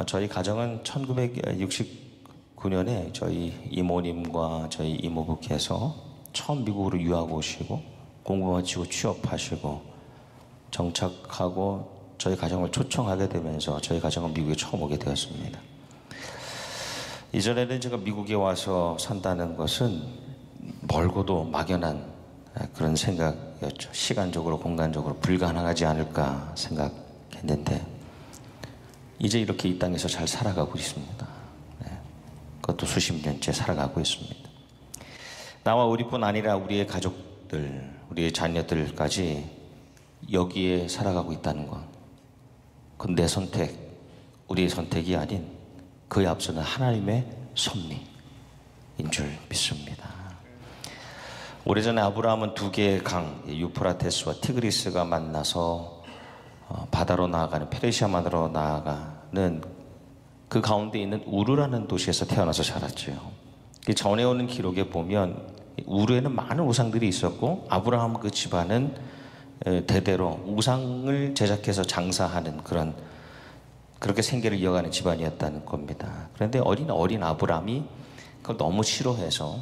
저희 가정은 1969년에 저희 이모님과 저희 이모부께서 처음 미국으로 유학 오시고 공부 마치고 취업하시고 정착하고 저희 가정을 초청하게 되면서 저희 가정은 미국에 처음 오게 되었습니다. 이전에는 제가 미국에 와서 산다는 것은 멀고도 막연한 그런 생각이었죠. 시간적으로 공간적으로 불가능하지 않을까 생각했는데 이제 이렇게 이 땅에서 잘 살아가고 있습니다. 그것도 수십 년째 살아가고 있습니다. 나와 우리뿐 아니라 우리의 가족들, 우리의 자녀들까지 여기에 살아가고 있다는 것, 그건 내 선택, 우리의 선택이 아닌 그에 앞서는 하나님의 섭리인 줄 믿습니다. 오래전에 아브라함은 두 개의 강, 유프라테스와 티그리스가 만나서 바다로 나아가는, 페르시아만으로 나아가는 그 가운데 있는 우르라는 도시에서 태어나서 자랐죠. 전해오는 기록에 보면 우르에는 많은 우상들이 있었고 아브라함 그 집안은 대대로 우상을 제작해서 장사하는 그렇게 생계를 이어가는 집안이었다는 겁니다. 그런데 어린 아브라함이 그걸 너무 싫어해서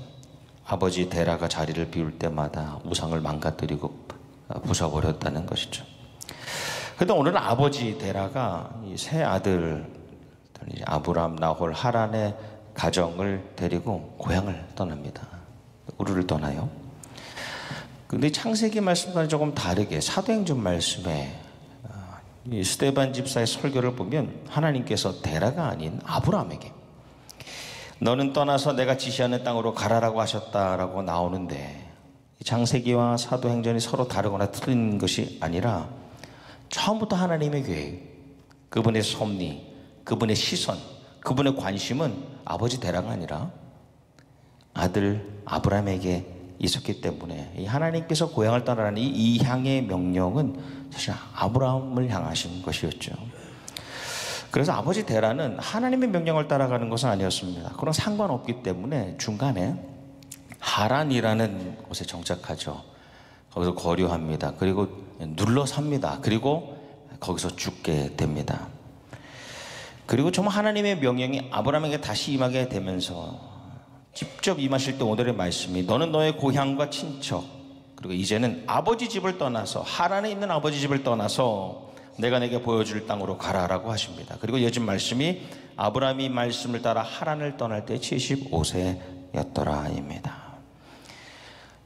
아버지 데라가 자리를 비울 때마다 우상을 망가뜨리고 부숴버렸다는 것이죠. 그런데 오늘은 아버지 데라가 이 세 아들 아브람, 나홀, 하란의 가정을 데리고 고향을 떠납니다. 우르를 떠나요. 근데 창세기 말씀과는 조금 다르게 사도행전 말씀에 이 스데반 집사의 설교를 보면 하나님께서 데라가 아닌 아브람에게 너는 떠나서 내가 지시하는 땅으로 가라라고 하셨다라고 나오는데 창세기와 사도행전이 서로 다르거나 틀린 것이 아니라 처음부터 하나님의 계획, 그분의 섭리, 그분의 시선, 그분의 관심은 아버지 데라가 아니라 아들 아브람에게 있었기 때문에 이 하나님께서 고향을 떠나라는 이 향의 명령은 사실 아브람을 향하신 것이었죠. 그래서 아버지 데라는 하나님의 명령을 따라가는 것은 아니었습니다. 그런 상관없기 때문에 중간에 하란이라는 곳에 정착하죠. 거기서 거류합니다. 그리고 눌러 삽니다. 그리고 거기서 죽게 됩니다. 그리고 정말 하나님의 명령이 아브라함에게 다시 임하게 되면서 직접 임하실 때 오늘의 말씀이 너는 너의 고향과 친척 그리고 이제는 아버지 집을 떠나서 하란에 있는 아버지 집을 떠나서 내가 내게 보여줄 땅으로 가라라고 하십니다. 그리고 이어진 말씀이 아브라함이 말씀을 따라 하란을 떠날 때 75세였더라입니다.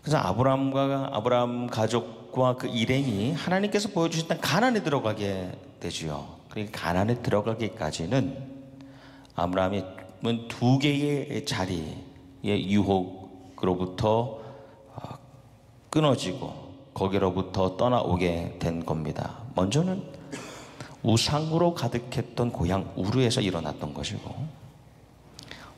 그래서 아브라함 가족과 그 일행이 하나님께서 보여주신 땅 가나안에 들어가게 되지요. 그러니까 가나안에 들어가기까지는 아브라함이 두 개의 자리의 유혹으로부터 끊어지고 거기로부터 떠나오게 된 겁니다. 먼저는 우상으로 가득했던 고향 우르에서 일어났던 것이고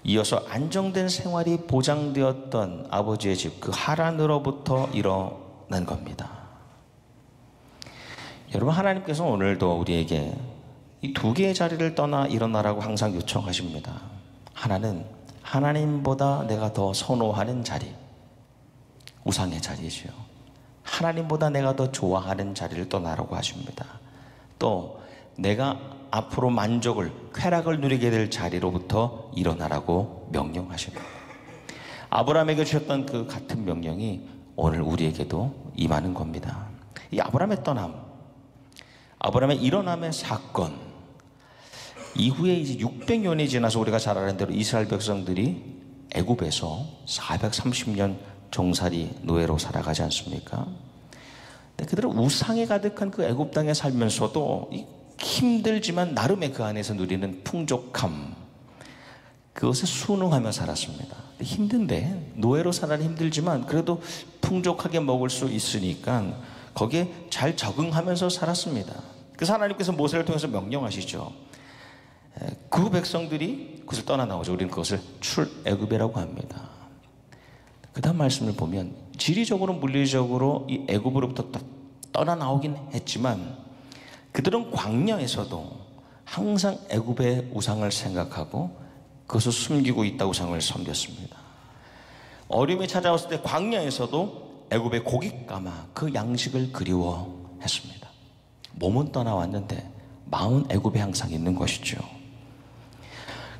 이어서 안정된 생활이 보장되었던 아버지의 집 그 하란으로부터 일어난 겁니다. 여러분, 하나님께서 오늘도 우리에게 이 두 개의 자리를 떠나 일어나라고 항상 요청하십니다. 하나는 하나님보다 내가 더 선호하는 자리, 우상의 자리이지요. 하나님보다 내가 더 좋아하는 자리를 떠나라고 하십니다. 또 내가 앞으로 만족을, 쾌락을 누리게 될 자리로부터 일어나라고 명령하십니다. 아브라함에게 주셨던 그 같은 명령이 오늘 우리에게도 임하는 겁니다. 이 아브라함의 떠남, 아브라함의 일어남의 사건 이후에 이제 600년이 지나서 우리가 잘 아는 대로 이스라엘 백성들이 애굽에서 430년 종살이 노예로 살아가지 않습니까? 근데 그들은 우상에 가득한 그 애굽 땅에 살면서도 힘들지만 나름의 그 안에서 누리는 풍족함, 그것에 순응하며 살았습니다. 힘든데, 노예로 살아는 힘들지만 그래도 풍족하게 먹을 수 있으니까 거기에 잘 적응하면서 살았습니다. 그래서 하나님께서 모세를 통해서 명령하시죠. 그 백성들이 그것을 떠나 나오죠. 우리는 그것을 출애굽이라고 합니다. 그 다음 말씀을 보면 지리적으로 물리적으로 이 애굽으로부터 떠나 나오긴 했지만 그들은 광야에서도 항상 애굽의 우상을 생각하고 그것을 숨기고 있다 우상을 섬겼습니다. 어려움이 찾아왔을 때 광야에서도 애굽의 고깃가마 그 양식을 그리워했습니다. 몸은 떠나왔는데 마음은 애굽에 항상 있는 것이죠.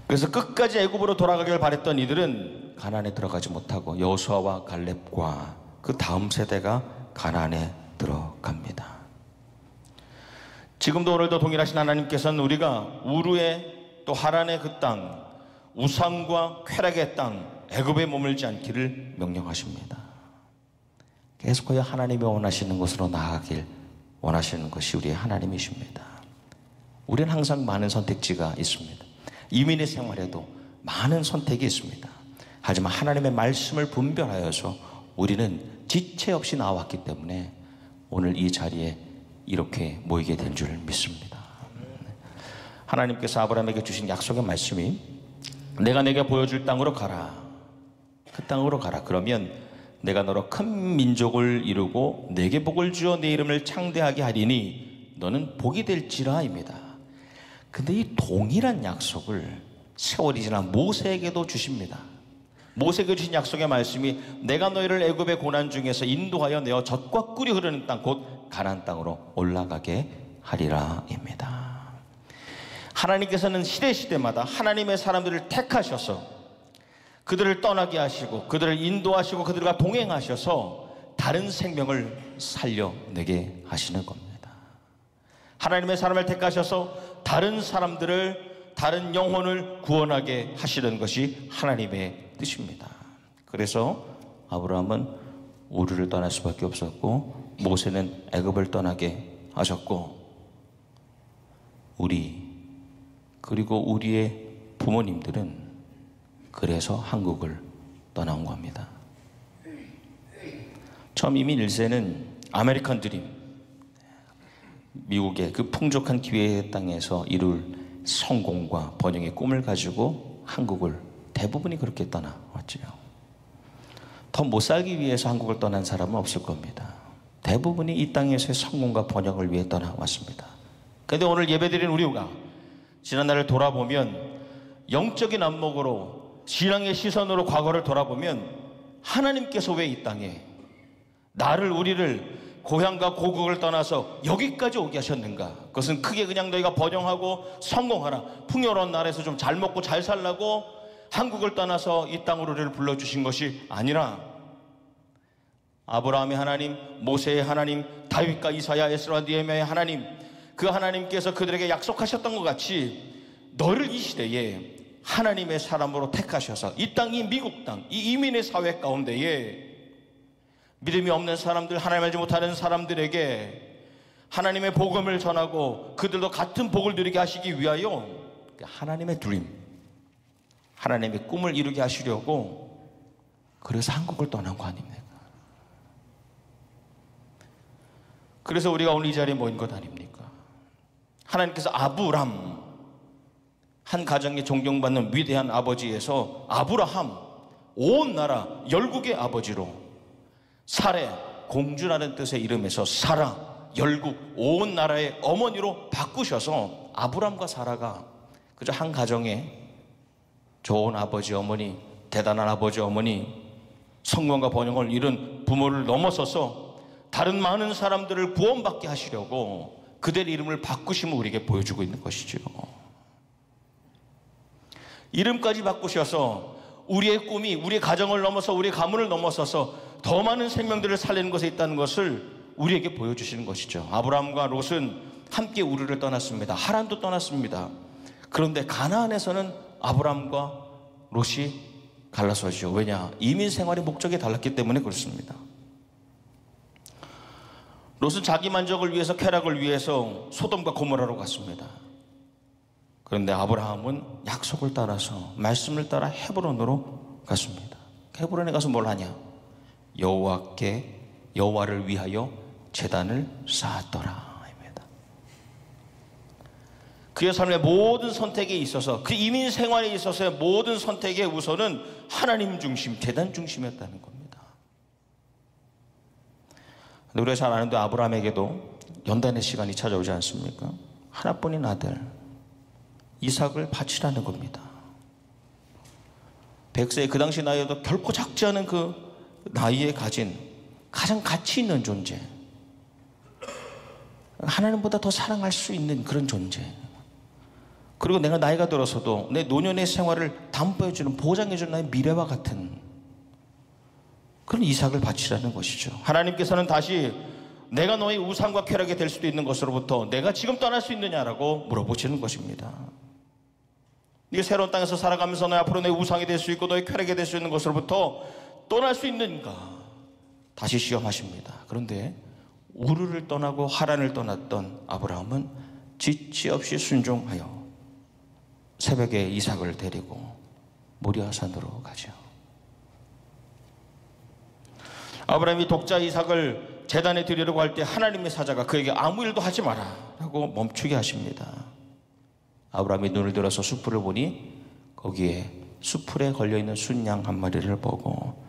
그래서 끝까지 애굽으로 돌아가길 바랬던 이들은 가나안에 들어가지 못하고 여호수아와 갈렙과 그 다음 세대가 가나안에 들어갑니다. 지금도 오늘도 동일하신 하나님께서는 우리가 우르의 또 하란의 그 땅, 우상과 쾌락의 땅, 애굽에 머물지 않기를 명령하십니다. 계속하여 하나님이 원하시는 곳으로 나아가길 원하시는 것이 우리의 하나님이십니다. 우리는 항상 많은 선택지가 있습니다. 이민의 생활에도 많은 선택이 있습니다. 하지만 하나님의 말씀을 분별하여서 우리는 지체 없이 나왔기 때문에 오늘 이 자리에 이렇게 모이게 된 줄 믿습니다. 하나님께서 아브라함에게 주신 약속의 말씀이 내가 내게 보여줄 땅으로 가라. 그 땅으로 가라. 그러면 내가 너로 큰 민족을 이루고 내게 복을 주어 내 이름을 창대하게 하리니 너는 복이 될지라입니다. 근데 이 동일한 약속을 세월이 지난 모세에게도 주십니다. 모세에게 주신 약속의 말씀이 내가 너희를 애굽의 고난 중에서 인도하여 내어 젖과 꿀이 흐르는 땅 곧 가나안 땅으로 올라가게 하리라입니다. 하나님께서는 시대마다 하나님의 사람들을 택하셔서 그들을 떠나게 하시고 그들을 인도하시고 그들과 동행하셔서 다른 생명을 살려내게 하시는 겁니다. 하나님의 사람을 택하셔서 다른 사람들을, 다른 영혼을 구원하게 하시는 것이 하나님의 뜻입니다. 그래서 아브라함은 우르를 떠날 수밖에 없었고 모세는 애굽을 떠나게 하셨고 그리고 우리의 부모님들은 그래서 한국을 떠나온 겁니다. 처음 이민 1세는 아메리칸 드림, 미국의 그 풍족한 기회의 땅에서 이룰 성공과 번영의 꿈을 가지고 한국을 대부분이 그렇게 떠나왔죠. 더 못 살기 위해서 한국을 떠난 사람은 없을 겁니다. 대부분이 이 땅에서의 성공과 번영을 위해 떠나왔습니다. 그런데 오늘 예배드린 우리가 지난날을 돌아보면 영적인 안목으로 신앙의 시선으로 과거를 돌아보면 하나님께서 왜 이 땅에 우리를 고향과 고국을 떠나서 여기까지 오게 하셨는가? 그것은 크게 그냥 너희가 번영하고 성공하라, 풍요로운 나라에서 좀 잘 먹고 잘 살라고 한국을 떠나서 이 땅으로 우리를 불러주신 것이 아니라 아브라함의 하나님, 모세의 하나님, 다윗과 이사야, 에스라, 느헤미야의 하나님, 그 하나님께서 그들에게 약속하셨던 것 같이 너를 이 시대에 하나님의 사람으로 택하셔서 이 땅, 이 미국 땅, 이 이민의 사회 가운데에 믿음이 없는 사람들, 하나님 알지 못하는 사람들에게 하나님의 복음을 전하고 그들도 같은 복을 누리게 하시기 위하여 하나님의 드림, 하나님의 꿈을 이루게 하시려고 그래서 한국을 떠난 거 아닙니까? 그래서 우리가 오늘 이 자리에 모인 것 아닙니까? 하나님께서 아브람, 한 가정에 존경받는 위대한 아버지에서 아브라함, 온 나라 열국의 아버지로, 사레, 공주라는 뜻의 이름에서 사라, 열국, 온 나라의 어머니로 바꾸셔서 아브람과 사라가 그저 한 가정에 좋은 아버지 어머니, 대단한 아버지 어머니, 성공과 번영을 이룬 부모를 넘어서서 다른 많은 사람들을 구원받게 하시려고 그들의 이름을 바꾸심을 우리에게 보여주고 있는 것이죠. 이름까지 바꾸셔서 우리의 꿈이 우리의 가정을 넘어서 우리의 가문을 넘어서서 더 많은 생명들을 살리는 것에 있다는 것을 우리에게 보여주시는 것이죠. 아브라함과 롯은 함께 우르를 떠났습니다. 하란도 떠났습니다. 그런데 가나안에서는 아브라함과 롯이 갈라서죠. 왜냐? 이민 생활의 목적이 달랐기 때문에 그렇습니다. 롯은 자기 만족을 위해서, 쾌락을 위해서 소돔과 고모라로 갔습니다. 그런데 아브라함은 약속을 따라서, 말씀을 따라 헤브론으로 갔습니다. 헤브론에 가서 뭘 하냐? 여호와를 위하여 제단을 쌓았더라. 그의 삶의 모든 선택에 있어서, 그 이민 생활에 있어서의 모든 선택의 우선은 하나님 중심, 제단 중심이었다는 겁니다. 근데 우리가 잘 아는데 아브라함에게도 연단의 시간이 찾아오지 않습니까? 하나뿐인 아들 이삭을 바치라는 겁니다. 100세의 그 당시 나이에도 결코 작지 않은 그 나이에 가진 가장 가치 있는 존재, 하나님보다 더 사랑할 수 있는 그런 존재, 그리고 내가 나이가 들어서도 내 노년의 생활을 담보해주는, 보장해주는 나의 미래와 같은 그런 이삭을 바치라는 것이죠. 하나님께서는 다시 내가 너의 우상과 쾌락이 될 수도 있는 것으로부터 내가 지금 떠날 수 있느냐라고 물어보시는 것입니다. 네가 새로운 땅에서 살아가면서 너 앞으로 내 우상이 될 수 있고 너의 쾌락이 될 수 있는 것으로부터 떠날 수 있는가? 다시 시험하십니다. 그런데 우르를 떠나고 하란을 떠났던 아브라함은 지체 없이 순종하여 새벽에 이삭을 데리고 모리아산으로 가죠. 아브라함이 독자 이삭을 제단에 드리려고 할 때 하나님의 사자가 그에게 아무 일도 하지 마라 라고 멈추게 하십니다. 아브라함이 눈을 들어서 숯불을 보니 거기에 숯불에 걸려있는 순양 한 마리를 보고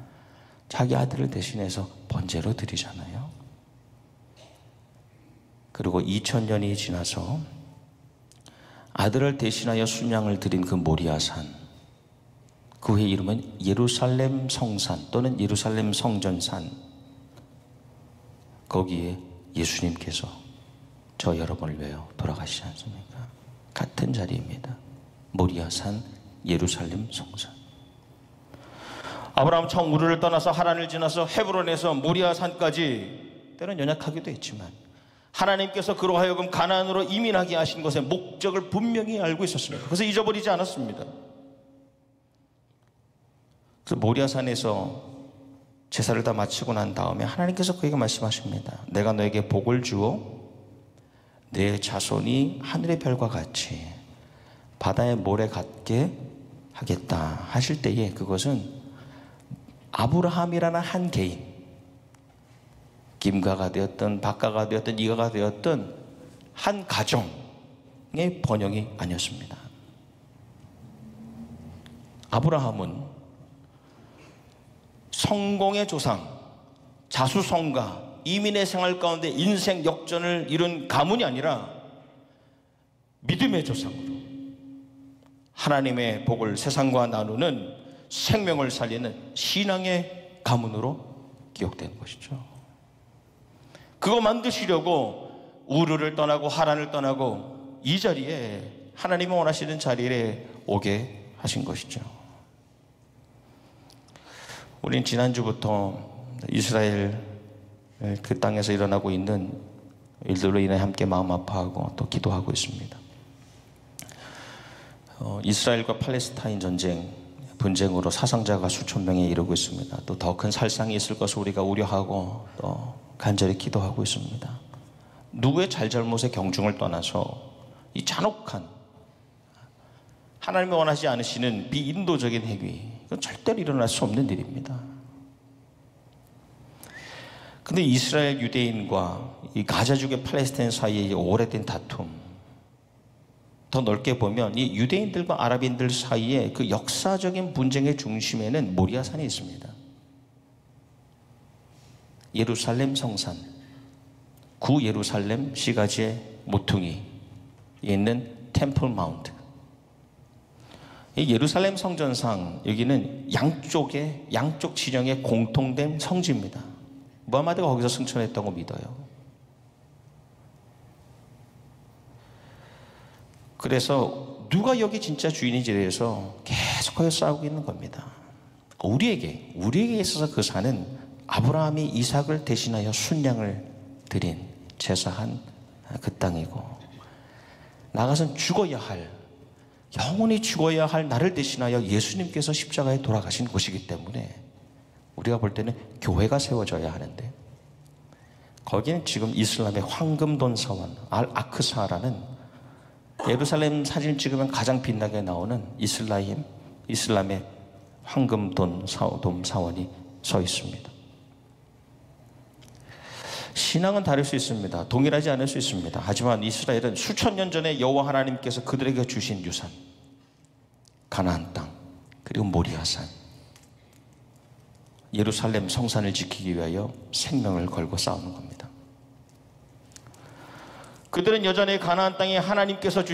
자기 아들을 대신해서 번제로 드리잖아요. 그리고 2000년이 지나서 아들을 대신하여 순양을 드린 그 모리아산, 그 후의 이름은 예루살렘 성산 또는 예루살렘 성전산, 거기에 예수님께서 저 여러분을 위하여 돌아가시지 않습니까? 같은 자리입니다. 모리아산, 예루살렘 성산. 아브라함 처음 우르를 떠나서 하란을 지나서 헤브론에서 모리아산까지 때론 연약하기도 했지만 하나님께서 그로 하여금 가나안으로 이민하게 하신 것의 목적을 분명히 알고 있었습니다. 그래서 잊어버리지 않았습니다. 그래서 모리아산에서 제사를 다 마치고 난 다음에 하나님께서 그에게 말씀하십니다. 내가 너에게 복을 주어 내 자손이 하늘의 별과 같이 바다의 모래 같게 하겠다 하실 때에 그것은 아브라함이라는 한 개인, 김가가 되었든 박가가 되었든 이가가 되었든 한 가정의 번영이 아니었습니다. 아브라함은 성공의 조상, 자수성가, 이민의 생활 가운데 인생 역전을 이룬 가문이 아니라 믿음의 조상으로 하나님의 복을 세상과 나누는 생명을 살리는 신앙의 가문으로 기억되는 것이죠. 그거 만드시려고 우르를 떠나고 하란을 떠나고 이 자리에 하나님이 원하시는 자리에 오게 하신 것이죠. 우린 지난주부터 이스라엘 그 땅에서 일어나고 있는 일들로 인해 함께 마음 아파하고 또 기도하고 있습니다. 이스라엘과 팔레스타인 분쟁으로 사상자가 수천 명에 이르고 있습니다. 또 더 큰 살상이 있을 것을 우리가 우려하고 또 간절히 기도하고 있습니다. 누구의 잘잘못의 경중을 떠나서 이 잔혹한 하나님이 원하지 않으시는 비인도적인 행위, 이건 절대로 일어날 수 없는 일입니다. 근데 이스라엘 유대인과 이 가자족의 팔레스타인 사이의 오래된 다툼, 더 넓게 보면 이 유대인들과 아랍인들 사이에 그 역사적인 분쟁의 중심에는 모리아산이 있습니다. 예루살렘 성산, 구 예루살렘 시가지의 모퉁이에 있는 템플 마운트. 이 예루살렘 성전상 여기는 양쪽 진영의 공통된 성지입니다. 무하마드가 거기서 승천했다고 믿어요. 그래서 누가 여기 진짜 주인인지에 대해서 계속해서 싸우고 있는 겁니다. 우리에게 있어서 그 산은 아브라함이 이삭을 대신하여 순양을 드린 제사한 그 땅이고, 나가선 영원히 죽어야 할 나를 대신하여 예수님께서 십자가에 돌아가신 곳이기 때문에 우리가 볼 때는 교회가 세워져야 하는데, 거기는 지금 이슬람의 황금돈 사원 알-아크사라는 예루살렘 사진 찍으면 가장 빛나게 나오는 이슬람의 황금돈 사원이 서 있습니다. 신앙은 다를 수 있습니다. 동일하지 않을 수 있습니다. 하지만 이스라엘은 수천 년 전에 여호와 하나님께서 그들에게 주신 유산, 가나안 땅, 그리고 모리아산, 예루살렘 성산을 지키기 위하여 생명을 걸고 싸우는 겁니다. 그들은 여전히 가나안 땅에 하나님께서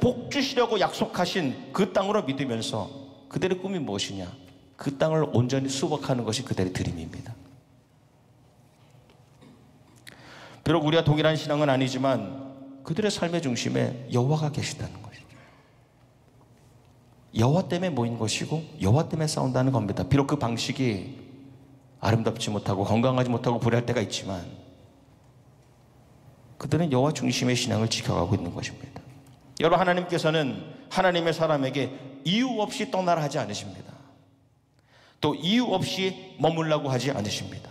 복 주시려고 약속하신 그 땅으로 믿으면서 그들의 꿈이 무엇이냐? 그 땅을 온전히 수복하는 것이 그들의 드림입니다. 비록 우리가 동일한 신앙은 아니지만 그들의 삶의 중심에 여호와가 계시다는 것이죠. 여호와 때문에 모인 것이고 여호와 때문에 싸운다는 겁니다. 비록 그 방식이 아름답지 못하고 건강하지 못하고 불리할 때가 있지만 그들은 여호와 중심의 신앙을 지켜가고 있는 것입니다. 여러분, 하나님께서는 하나님의 사람에게 이유 없이 떠나라 하지 않으십니다. 또 이유 없이 머물라고 하지 않으십니다.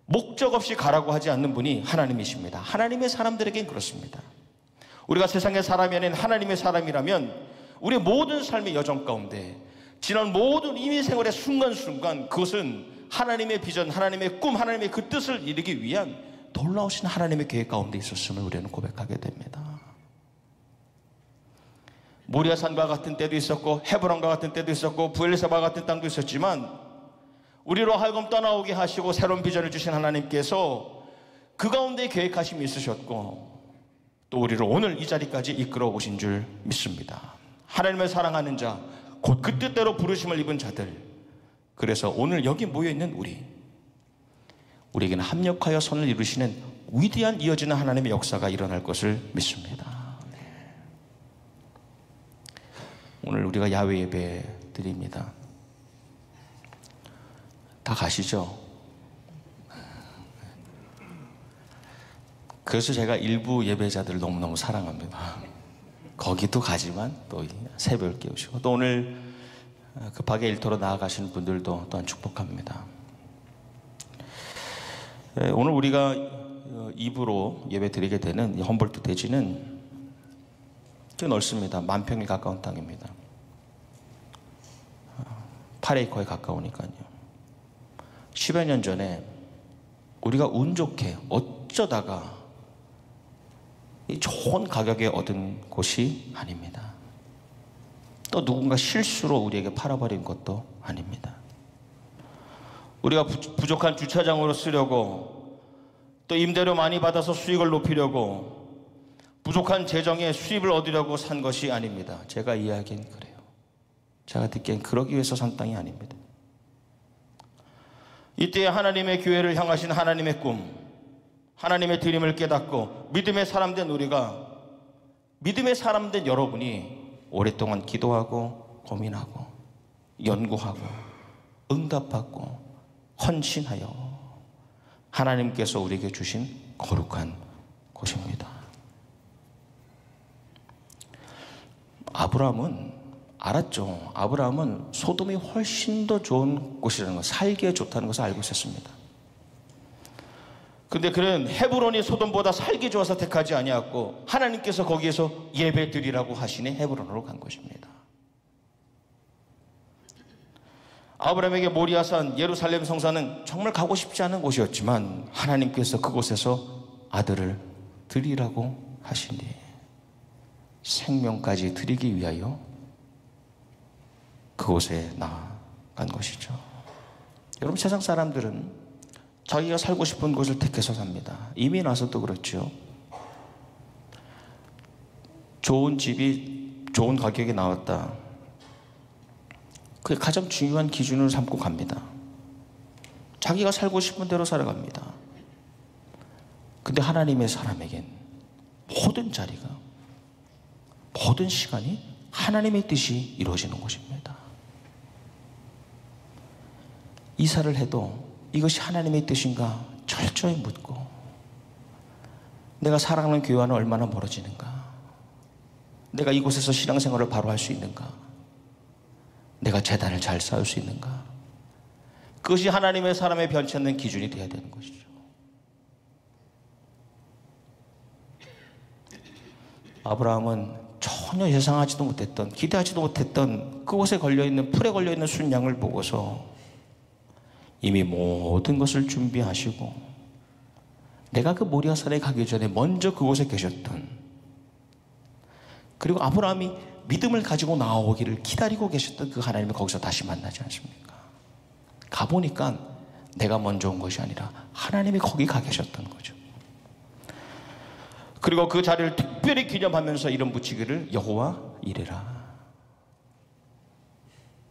목적 없이 가라고 하지 않는 분이 하나님이십니다. 하나님의 사람들에겐 그렇습니다. 우리가 세상의 사람이 아닌 하나님의 사람이라면 우리의 모든 삶의 여정 가운데 지난 모든 이민생활의 순간순간 그것은 하나님의 비전, 하나님의 꿈, 하나님의 그 뜻을 이루기 위한 놀라우신 하나님의 계획 가운데 있었음을 우리는 고백하게 됩니다. 모리아산과 같은 때도 있었고 헤브론과 같은 때도 있었고 브엘세바 같은 땅도 있었지만 우리로 하여금 떠나오게 하시고 새로운 비전을 주신 하나님께서 그 가운데 계획하심이 있으셨고 또 우리를 오늘 이 자리까지 이끌어 오신 줄 믿습니다. 하나님을 사랑하는 자, 곧 그 뜻대로 부르심을 입은 자들, 그래서 오늘 여기 모여있는 우리에게는 합력하여 선을 이루시는 위대한 이어지는 하나님의 역사가 일어날 것을 믿습니다. 네. 오늘 우리가 야외 예배 드립니다. 다 가시죠? 그래서 제가 일부 예배자들을 너무너무 사랑합니다. 거기도 가지만 또 새벽을 깨우시고 또 오늘 급하게 일터로 나아가시는 분들도 또한 축복합니다. 오늘 우리가 입으로 예배 드리게 되는 이 험볼트 대지는 꽤 넓습니다. 10,000평에 가까운 땅입니다. 8에이커에 가까우니까요. 10여 년 전에 우리가 운 좋게 어쩌다가 이 좋은 가격에 얻은 곳이 아닙니다. 또 누군가 실수로 우리에게 팔아버린 것도 아닙니다. 우리가 부족한 주차장으로 쓰려고 또 임대료 많이 받아서 수익을 높이려고 부족한 재정에 수입을 얻으려고 산 것이 아닙니다. 제가 이야기한 그래요. 제가 듣기엔 그러기 위해서 산 땅이 아닙니다. 이때 하나님의 교회를 향하신 하나님의 꿈, 하나님의 드림을 깨닫고 믿음의 사람된 우리가, 믿음의 사람된 여러분이 오랫동안 기도하고 고민하고 연구하고 응답받고 헌신하여 하나님께서 우리에게 주신 거룩한 곳입니다. 아브라함은 알았죠. 아브라함은 소돔이 훨씬 더 좋은 곳이라는 것, 살기에 좋다는 것을 알고 있었습니다. 근데 그는 헤브론이 소돔보다 살기 좋아서 택하지 아니하고 하나님께서 거기에서 예배 드리라고 하시니 헤브론으로 간 것입니다. 아브라함에게 모리아산, 예루살렘 성산은 정말 가고 싶지 않은 곳이었지만 하나님께서 그곳에서 아들을 드리라고 하시니 생명까지 드리기 위하여 그곳에 나아간 것이죠. 여러분, 세상 사람들은 자기가 살고 싶은 곳을 택해서 삽니다. 이민 와서도 그렇죠. 좋은 집이 좋은 가격에 나왔다. 그게 가장 중요한 기준으로 삼고 갑니다. 자기가 살고 싶은 대로 살아갑니다. 근데 하나님의 사람에겐 모든 자리가, 모든 시간이 하나님의 뜻이 이루어지는 것입니다. 이사를 해도 이것이 하나님의 뜻인가 철저히 묻고, 내가 사랑하는 교회와는 얼마나 멀어지는가, 내가 이곳에서 신앙생활을 바로 할 수 있는가, 내가 재단을 잘 쌓을 수 있는가, 그것이 하나님의 사람의 변치 않는 기준이 되어야 되는 것이죠. 아브라함은 전혀 예상하지도 못했던, 기대하지도 못했던 그곳에 걸려있는, 풀에 걸려있는 순양을 보고서 이미 모든 것을 준비하시고 내가 그 모리아산에 가기 전에 먼저 그곳에 계셨던, 그리고 아브라함이 믿음을 가지고 나오기를 기다리고 계셨던 그 하나님을 거기서 다시 만나지 않습니까? 가보니까 내가 먼저 온 것이 아니라 하나님이 거기 가 계셨던 거죠. 그리고 그 자리를 특별히 기념하면서 이름 붙이기를 여호와 이레라.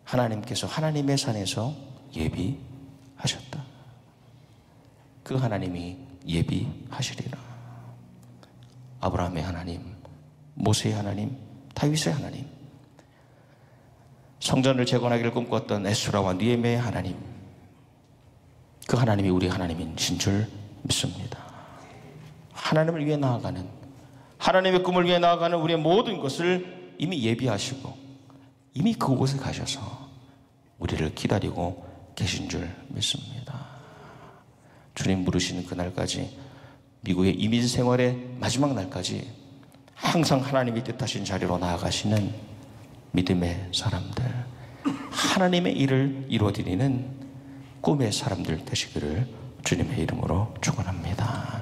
하나님께서 하나님의 산에서 예비하셨다. 그 하나님이 예비하시리라. 아브라함의 하나님, 모세의 하나님, 다윗의 하나님, 성전을 재건하기를 꿈꿨던 에스라와 느헤미야의 하나님, 그 하나님이 우리 하나님인 줄 믿습니다. 하나님을 위해 나아가는, 하나님의 꿈을 위해 나아가는 우리의 모든 것을 이미 예비하시고 이미 그곳에 가셔서 우리를 기다리고 계신 줄 믿습니다. 주님 부르시는 그날까지, 미국의 이민 생활의 마지막 날까지 항상 하나님이 뜻하신 자리로 나아가시는 믿음의 사람들, 하나님의 일을 이루어드리는 꿈의 사람들 되시기를 주님의 이름으로 축원합니다.